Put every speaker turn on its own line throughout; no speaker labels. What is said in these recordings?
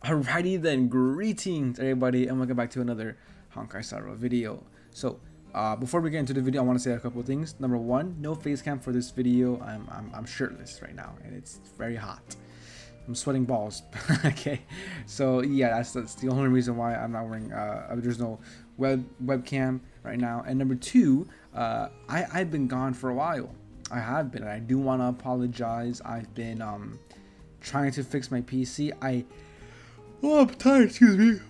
Alrighty then, greetings everybody, and welcome back to another Honkai Star Rail video. So, before we get into the video, I want to say a couple of things. Number one, no face cam for this video. I'm shirtless right now, and it's very hot. I'm sweating balls. Okay, so yeah, that's the only reason why I'm not wearing. There's no webcam right now. And number two, I've been gone for a while. I have been, and I do want to apologize. I've been trying to fix my PC. Oh, I'm tired, excuse me.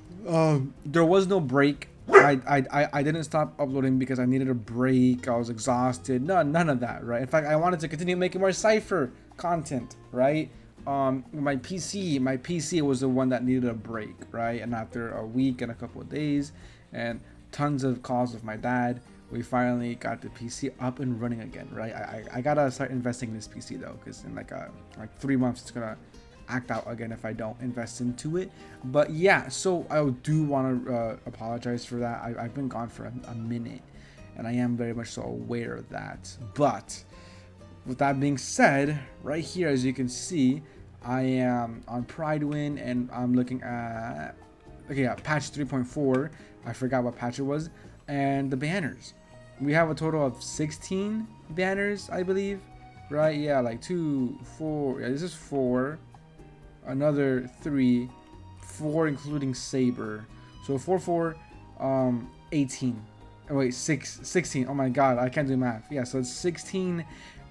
There was no break. I didn't stop uploading because I needed a break. I was exhausted. None of that, right? In fact, I wanted to continue making more cipher content, right? My PC was the one that needed a break, right? And after a week and a couple of days and tons of calls with my dad, we finally got the PC up and running again, right? I gotta start investing in this PC though, because in like 3 months it's gonna act out again if I don't invest into it. But yeah, so I do want to apologize for that. I've been gone for a minute, and I am very much so aware of that. But with that being said, right here, as you can see, I am on Pridewin, and I'm looking at patch 3.4. I forgot what patch it was. And the banners, we have a total of 16 banners, I believe, right? Yeah, like 2, 4. Yeah, this is 4. Another 3, 4 including Saber. So 4, 18. Oh wait, 16. Oh my god, I can't do math. Yeah, so it's 16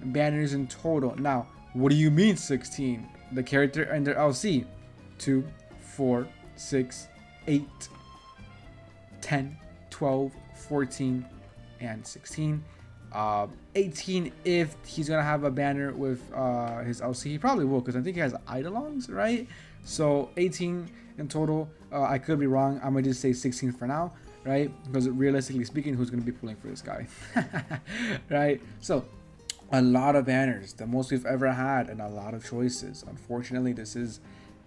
banners in total. Now, what do you mean 16? The character and their LC. 2, 4, 6, 8, 10, 12, 14, and 16. 18 if he's gonna have a banner with his LC. He probably will, because I think he has Eidolons, right? So 18 in total. I could be wrong. I'm gonna just say 16 for now, right? Because realistically speaking, who's gonna be pulling for this guy? Right? So a lot of banners, the most we've ever had, and a lot of choices. Unfortunately, this is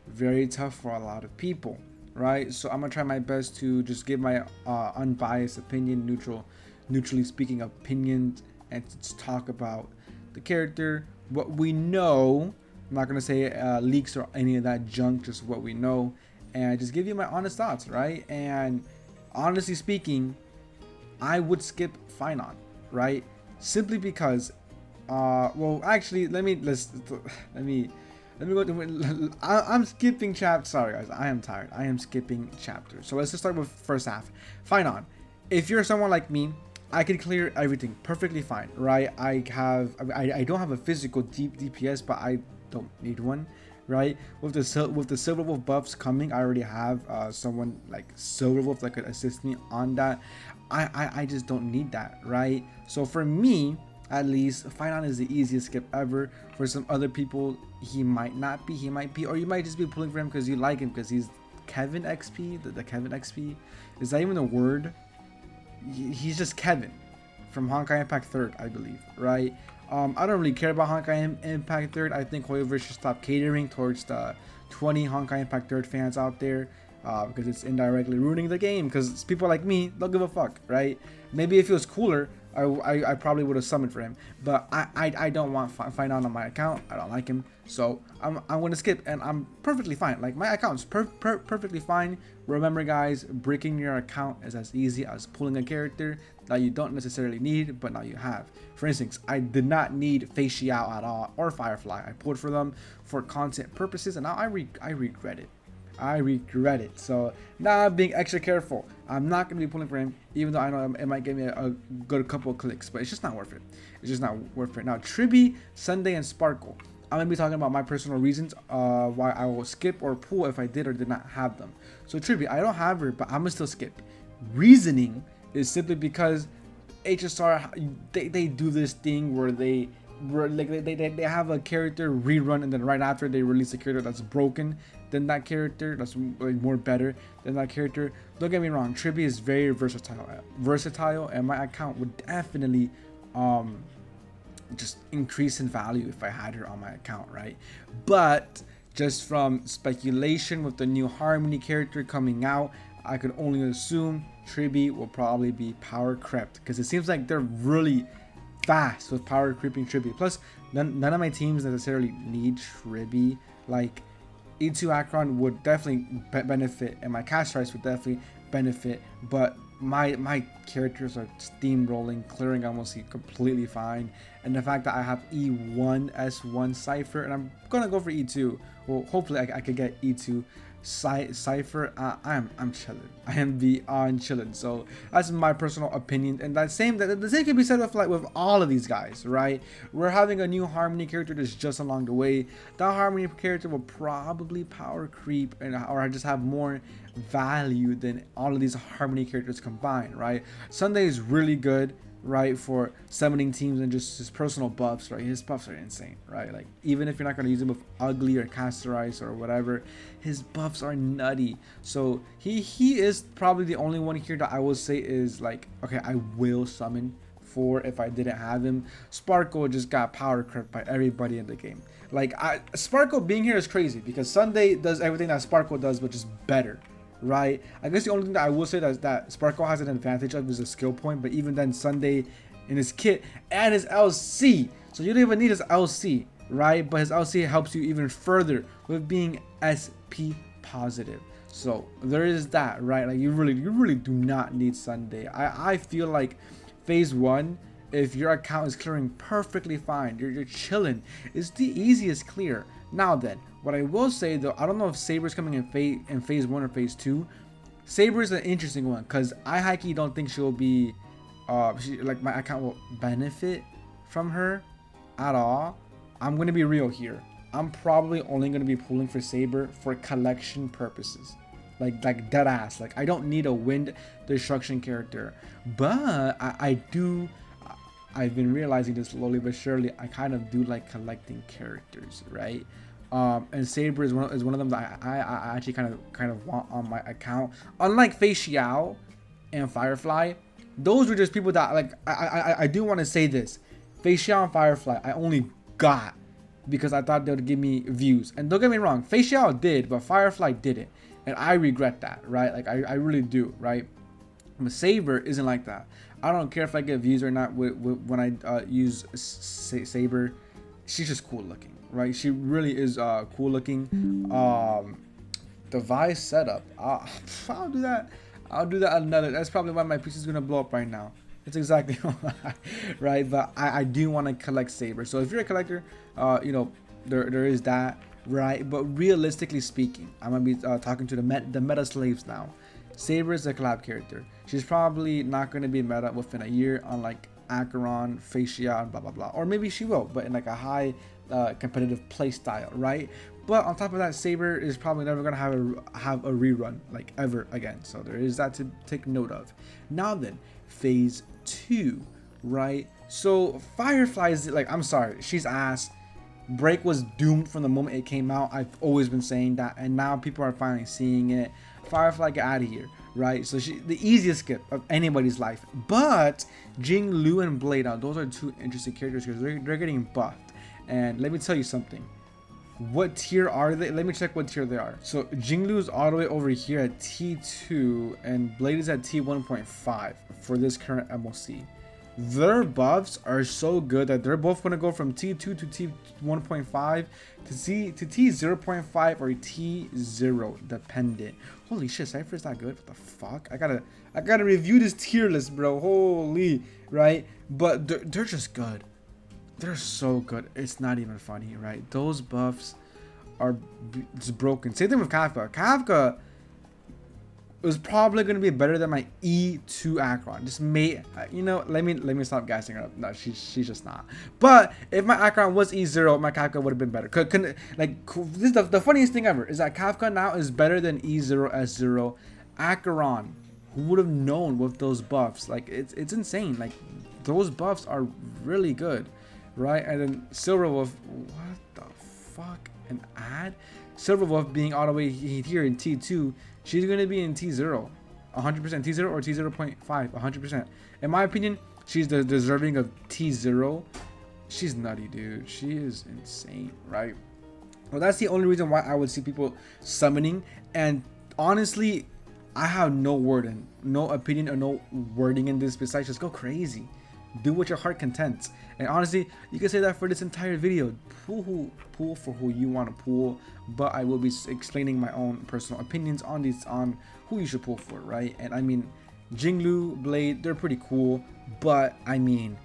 very tough for a lot of people, right? So I'm gonna try my best to just give my unbiased opinion, neutrally speaking opinions, and to talk about the character, what we know. I'm not gonna say leaks or any of that junk, just what we know, and just give you my honest thoughts, right? And honestly speaking, I would skip Phainon, right? Simply because well, actually, let me go to, I'm skipping chapters. Sorry guys, I am tired. I am skipping chapters. So let's just start with first half. Phainon, if you're someone like me, I can clear everything perfectly fine, right? I don't have a physical deep DPS, but I don't need one, right? With the Silver Wolf buffs coming, I already have someone like Silver Wolf that could assist me on that. I just don't need that, right? So for me, at least, Phainon is the easiest skip ever. For some other people, he might not be. He might be, or you might just be pulling for him because you like him, because he's Kevin XP. The Kevin XP, is that even a word? He's just Kevin from Honkai Impact 3rd, I believe, right? I don't really care about Honkai Impact 3rd. I think Hoyoverse should stop catering towards the 20 Honkai Impact 3rd fans out there, because it's indirectly ruining the game, because people like me don't give a fuck, right? Maybe if it was cooler, I probably would have summoned for him, but I don't want Phainon on my account. I don't like him, so I'm going to skip, and I'm perfectly fine. Like, my account's perfectly fine. Remember guys, breaking your account is as easy as pulling a character that you don't necessarily need, but now you have. For instance, I did not need Fei Xiao at all, or Firefly. I pulled for them for content purposes, and now I regret it. I regret it. So now I'm being extra careful. I'm not going to be pulling for him, even though I know it might give me a good couple of clicks, but it's just not worth it. It's just not worth it. Now, Tribi, Sunday, and Sparkle. I'm going to be talking about my personal reasons why I will skip or pull if I did or did not have them. So Tribi, I don't have her, but I'm going to still skip. Reasoning is simply because HSR, they do this thing where they have a character rerun, and then right after they release a character that's broken than that character, that's more better than that character. Don't get me wrong, Tribi is very versatile, and my account would definitely just increase in value if I had her on my account, right? But just from speculation with the new Harmony character coming out, I could only assume Tribi will probably be power crept, because it seems like they're really fast with power creeping Tribi. Plus, none of my teams necessarily need Tribi. Like, E2 Akron would definitely benefit, and my cast rights would definitely benefit, but my characters are steamrolling, clearing almost completely fine, and the fact that I have E1 S1 cipher, and I'm gonna go for E2. Well, hopefully I could get E2 cipher. I'm chilling. I am beyond chilling. So that's my personal opinion, and the same can be said with all of these guys, right? We're having a new Harmony character that's just along the way. That Harmony character will probably power creep or just have more value than all of these Harmony characters combined, right? Sunday is really good, right, for summoning teams and just his personal buffs, right? His buffs are insane, right? Like, even if you're not going to use him with ugly or casterize or whatever, his buffs are nutty. So he is probably the only one here that I will say is like, okay, I will summon for if I didn't have him. Sparkle just got power crept by everybody in the game. Like, Sparkle being here is crazy because Sunday does everything that Sparkle does, but just better, right? I guess the only thing that I will say that Sparkle has an advantage of is a skill point, but even then, Sunday in his kit and his LC, so you don't even need his LC, right? But his LC helps you even further with being SP positive. So there is that, right? Like, you really do not need Sunday. I feel like phase 1, if your account is clearing perfectly fine, you're chilling, it's the easiest clear. Now then, what I will say though, I don't know if Saber's coming in phase 1 or phase 2. Saber is an interesting one because I hikey don't think she'll be like my account will benefit from her at all. I'm gonna be real here. I'm probably only gonna be pulling for Saber for collection purposes. Like dead ass. Like, I don't need a wind destruction character, but I've been realizing this slowly but surely. I kind of do like collecting characters, right? And Saber is one of them that I actually kind of want on my account. Unlike Fei Xiao and Firefly, those were just people that, like, I do want to say this. Fei Xiao and Firefly I only got because I thought they would give me views. And don't get me wrong, Fei Xiao did, but Firefly didn't. And I regret that, right? Like, I really do, right? But Saber isn't like that. I don't care if I get views or not when I use Saber. She's just cool looking, right? She really is cool looking. Device setup. I'll do that. I'll do that another. That's probably why my PC is gonna blow up right now. It's exactly why, right? But I do want to collect Saber. So if you're a collector, you know, there is that, right? But realistically speaking, I'm gonna be talking to the meta slaves now. Saber is a collab character. She's probably not going to be meta within a year, unlike Acheron, Fei Xiao, and blah blah blah. Or maybe she will, but in like a high competitive play style, right? But on top of that, Saber is probably never going to have a rerun like ever again. So there is that to take note of. Now then, phase 2, right? So Firefly is like, I'm sorry, she's ass. Break was doomed from the moment it came out. I've always been saying that, and now people are finally seeing it. Firefly, get out of here, right? So the easiest skip of anybody's life. But Jing Lu and Blade, now those are two interesting characters because they're getting buffed. And let me tell you something. What tier are they? Let me check what tier they are. So Jing Lu is all the way over here at T2, and Blade is at T1.5 for this current MOC. Their buffs are so good that they're both going to go from T2 to T1.5 to T0.5 or T0 dependent. Holy shit, Cypher is that good? What the fuck? I gotta review this tier list, bro. Holy, right? But they're just good. They're so good. It's not even funny, right? Those buffs are just broken. Same thing with Kafka. Kafka is probably going to be better than my E2 Akron. Just you know, let me stop gassing her up. No, she's just not. But if my Akron was E0, my Kafka would have been better. Like, this is the funniest thing ever is that Kafka now is better than E0 S0 Akron. Who would have known with those buffs? Like, it's insane. Like, those buffs are really good, right? And then Silverwolf, what the fuck? An ad? Silverwolf being all the way here in T2. She's going to be in T0, 100%. T0 or T0.5, 100%. In my opinion, she's deserving of T0. She's nutty, dude. She is insane, right? Well, that's the only reason why I would see people summoning. And honestly, I have no word and no opinion or no wording in this besides just go crazy. Do what your heart contents. And honestly, you can say that for this entire video. Pull for who you want to pull, but I will be explaining my own personal opinions on who you should pull for, right? And I mean, Jinglu, Blade, they're pretty cool, but I mean,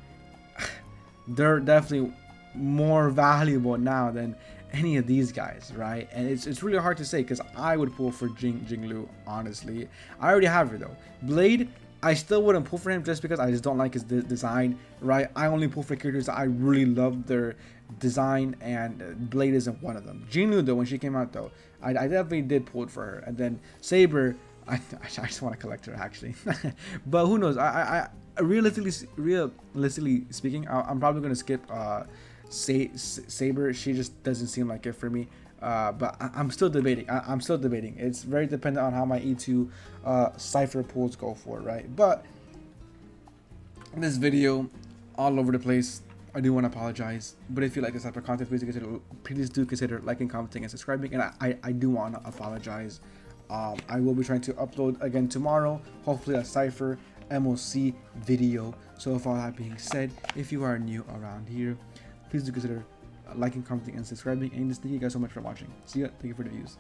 they're definitely more valuable now than any of these guys, right? And it's really hard to say, because I would pull for Jinglu, honestly. I already have her though. Blade, I still wouldn't pull for him just because I just don't like his design, right? I only pull for characters that I really love their design, and Blade isn't one of them. Jinglu though, when she came out though, I definitely did pull it for her. And then Saber, I just want to collect her actually. But who knows? I realistically speaking, I'm probably gonna skip Saber. She just doesn't seem like it for me. But I'm still debating. I'm still debating. It's very dependent on how my E2 cipher pulls go for, right? But this video, all over the place. I do want to apologize. But if you like this type of content, please do consider liking, commenting, and subscribing. And I do want to apologize. I will be trying to upload again tomorrow, hopefully a cipher MOC video. So with all that being said, if you are new around here, please do consider liking, commenting, and subscribing. And just thank you guys so much for watching. See ya. Thank you for the views.